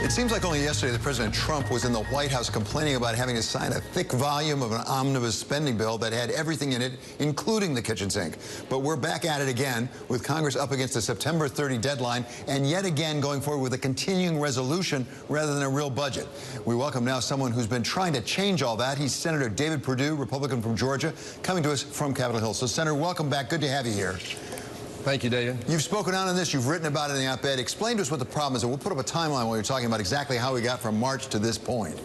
It seems like only yesterday that President Trump was in the White House complaining about having to sign a thick volume of an omnibus spending bill that had everything in it, including the kitchen sink. But we're back at it again, with Congress up against a September 30 deadline, and yet again going forward with a continuing resolution rather than a real budget. We welcome now someone who's been trying to change all that. He's Senator David Perdue, Republican from Georgia, coming to us from Capitol Hill. So, Senator, welcome back. Good to have you here. Thank you, David. You've spoken out on this. You've written about it in the op-ed. Explain to us what the problem is, and we'll put up a timeline while you're talking about exactly how we got from March to this point.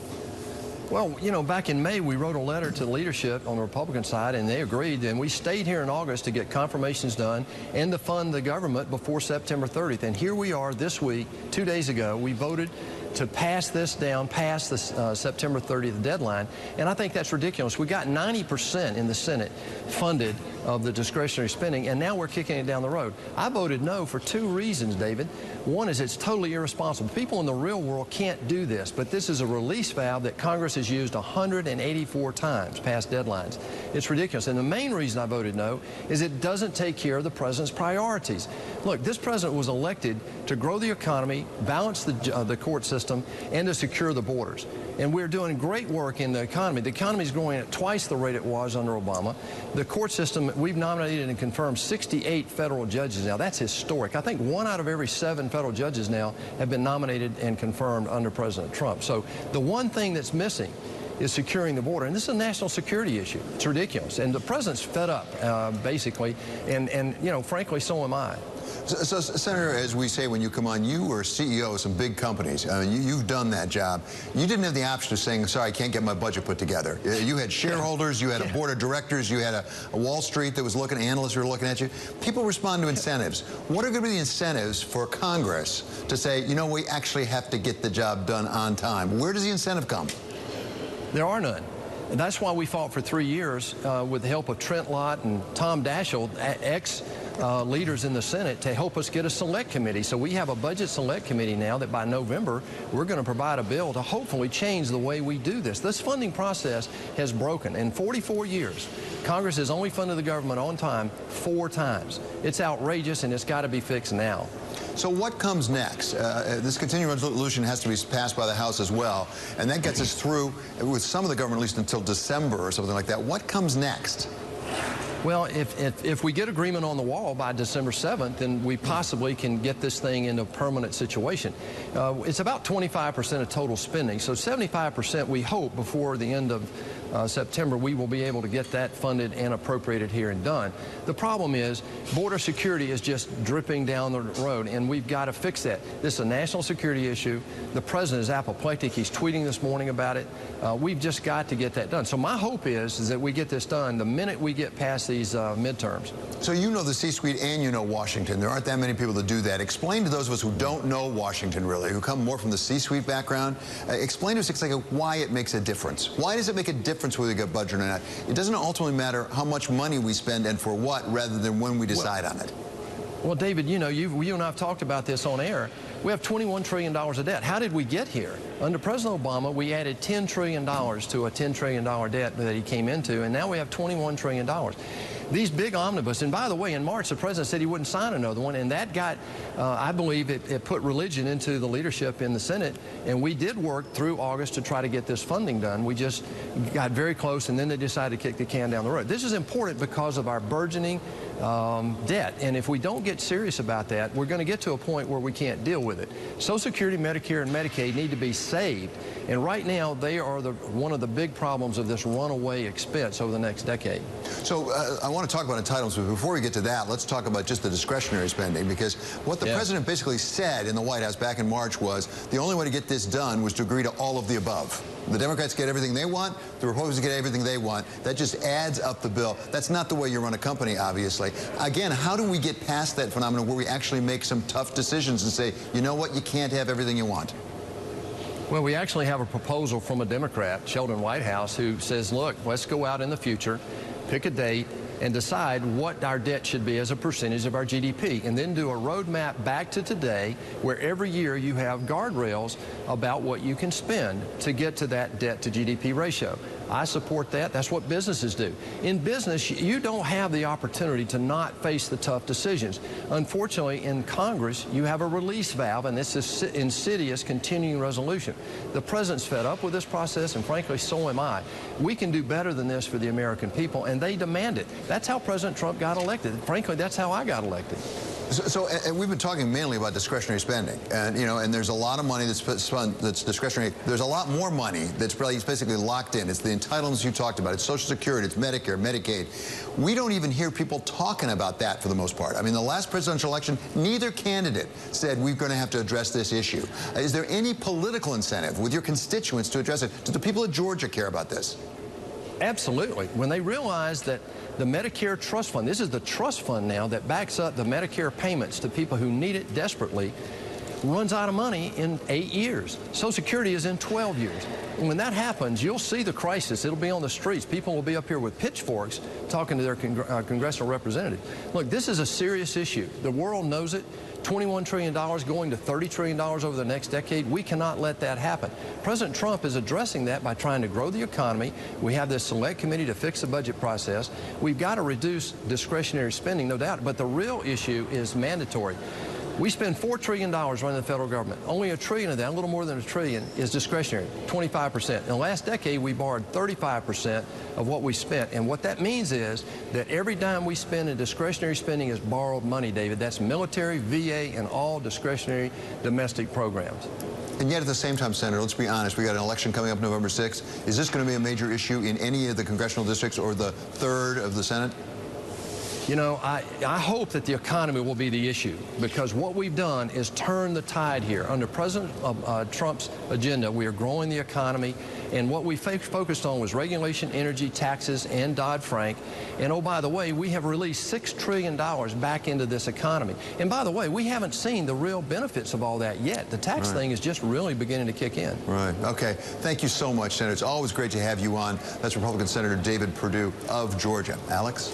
Well, you know, back in May, we wrote a letter to the leadership on the Republican side, and they agreed, and we stayed here in August to get confirmations done and to fund the government before September 30th. And here we are this week, 2 days ago, we voted to pass this down past the September 30th deadline, and I think that's ridiculous. We got 90% in the Senate funded of the discretionary spending, and now we're kicking it down the road. I voted no for two reasons, David. One is it's totally irresponsible. People in the real world can't do this, but this is a release valve that Congress has used 184 times past deadlines. It's ridiculous. And the main reason I voted no is it doesn't take care of the president's priorities. Look, this president was elected to grow the economy, balance the court system, and to secure the borders. And we're doing great work in the economy. The economy is growing at twice the rate it was under Obama. The court system, we've nominated and confirmed 68 federal judges now. That's historic. I think 1 out of every 7 federal judges now have been nominated and confirmed under President Trump. So the one thing that's missing is securing the border. And this is a national security issue. It's ridiculous. And the president's fed up, basically. And you know, frankly, so am I. So, Senator, as we say when you come on, you were CEO of some big companies. I mean, you've done that job. You didn't have the option of saying, sorry, I can't get my budget put together. You had shareholders, you had a board of directors, you had a Wall Street that was looking, analysts who were looking at you. People respond to incentives. What are going to be the incentives for Congress to say, you know, we actually have to get the job done on time? Where does the incentive come? There are none. And that's why we fought for 3 years with the help of Trent Lott and Tom Daschle, ex-leaders in the Senate, to help us get a select committee. So we have a budget select committee now that by November, we're going to provide a bill to hopefully change the way we do this. This funding process has broken. In 44 years, Congress has only funded the government on time 4 times. It's outrageous, and it's got to be fixed now. So what comes next? This continuing resolution has to be passed by the House as well, and that gets us through, with some of the government, at least until December or something like that. What comes next? Well, if we get agreement on the wall by December 7th, then we possibly can get this thing into a permanent situation. It's about 25% of total spending, so 75% we hope before the end of September we will be able to get that funded and appropriated here and done. The problem is border security is just dripping down the road, and we've got to fix that. This is a national security issue. The president is apoplectic. He's tweeting this morning about it. We've just got to get that done. So my hope is that we get this done the minute we get past these midterms. So you know the C-suite and you know Washington. There aren't that many people that do that. Explain to those of us who don't know Washington really, who come more from the C-suite background, explain to us exactly why it makes a difference. Why does it make a difference whether we get budget or not? It doesn't ultimately matter how much money we spend and for what, rather than when we decide on it. Well, David, you know, you and I have talked about this on air. We have $21 trillion of debt. How did we get here? Under President Obama, we added $10 trillion to a $10 trillion debt that he came into, and now we have $21 trillion. These big omnibus, and by the way, in March, the president said he wouldn't sign another one, and that got, I believe, it put religion into the leadership in the Senate, and we did work through August to try to get this funding done. We just got very close, and then they decided to kick the can down the road. This is important because of our burgeoning debt, and if we don't get serious about that, we're going to get to a point where we can't deal with it. Social Security, Medicare, and Medicaid need to be saved, and right now they are one of the big problems of this runaway expense over the next decade. So I want to talk about entitlements, but before we get to that, let's talk about just the discretionary spending, because what the president basically said in the White House back in March was the only way to get this done was to agree to all of the above. The Democrats get everything they want, the Republicans get everything they want. That just adds up the bill. That's not the way you run a company, obviously. Again, how do we get past that phenomenon where we actually make some tough decisions and say, you know what, you can't have everything you want? Well, we actually have a proposal from a Democrat, Sheldon Whitehouse, who says, look, let's go out in the future, pick a date, and decide what our debt should be as a percentage of our GDP, and then do a roadmap back to today where every year you have guardrails about what you can spend to get to that debt to GDP ratio. I support that. That's what businesses do. In business, you don't have the opportunity to not face the tough decisions. Unfortunately, in Congress, you have a release valve, and this is insidious continuing resolution. The president's fed up with this process, and frankly, so am I. We can do better than this for the American people, and they demand it. That's how President Trump got elected. Frankly, that's how I got elected. And we've been talking mainly about discretionary spending, and and there's a lot of money that's spent that's discretionary. There's a lot more money that's basically locked in. It's the entitlements you talked about. It's Social Security, it's Medicare, Medicaid. We don't even hear people talking about that for the most part. I mean, the last presidential election, neither candidate said we're going to have to address this issue. Is there any political incentive with your constituents to address it? Do the people of Georgia care about this? Absolutely. When they realize that the Medicare Trust Fund, this is the trust fund now that backs up the Medicare payments to people who need it desperately, runs out of money in 8 years. Social Security is in 12 years. And when that happens, you'll see the crisis. It'll be on the streets. People will be up here with pitchforks talking to their congressional representatives. Look, this is a serious issue. The world knows it. $21 trillion going to $30 trillion over the next decade. We cannot let that happen. President Trump is addressing that by trying to grow the economy. We have this select committee to fix the budget process. We've got to reduce discretionary spending, no doubt, but the real issue is mandatory. We spend $4 trillion running the federal government. Only $1 trillion of that, a little more than $1 trillion, is discretionary, 25%. In the last decade, we borrowed 35% of what we spent. And what that means is that every dime we spend in discretionary spending is borrowed money, David. That's military, VA, and all discretionary domestic programs. And yet at the same time, Senator, let's be honest, we got an election coming up November 6th. Is this going to be a major issue in any of the congressional districts or the third of the Senate? You know, I hope that the economy will be the issue, because what we've done is turn the tide here. Under President Trump's agenda, we are growing the economy, and what we focused on was regulation, energy, taxes, and Dodd-Frank. And oh, by the way, we have released $6 trillion back into this economy. And by the way, we haven't seen the real benefits of all that yet. The tax thing is just really beginning to kick in. Right. Okay. Thank you so much, Senator. It's always great to have you on. That's Republican Senator David Perdue of Georgia. Alex?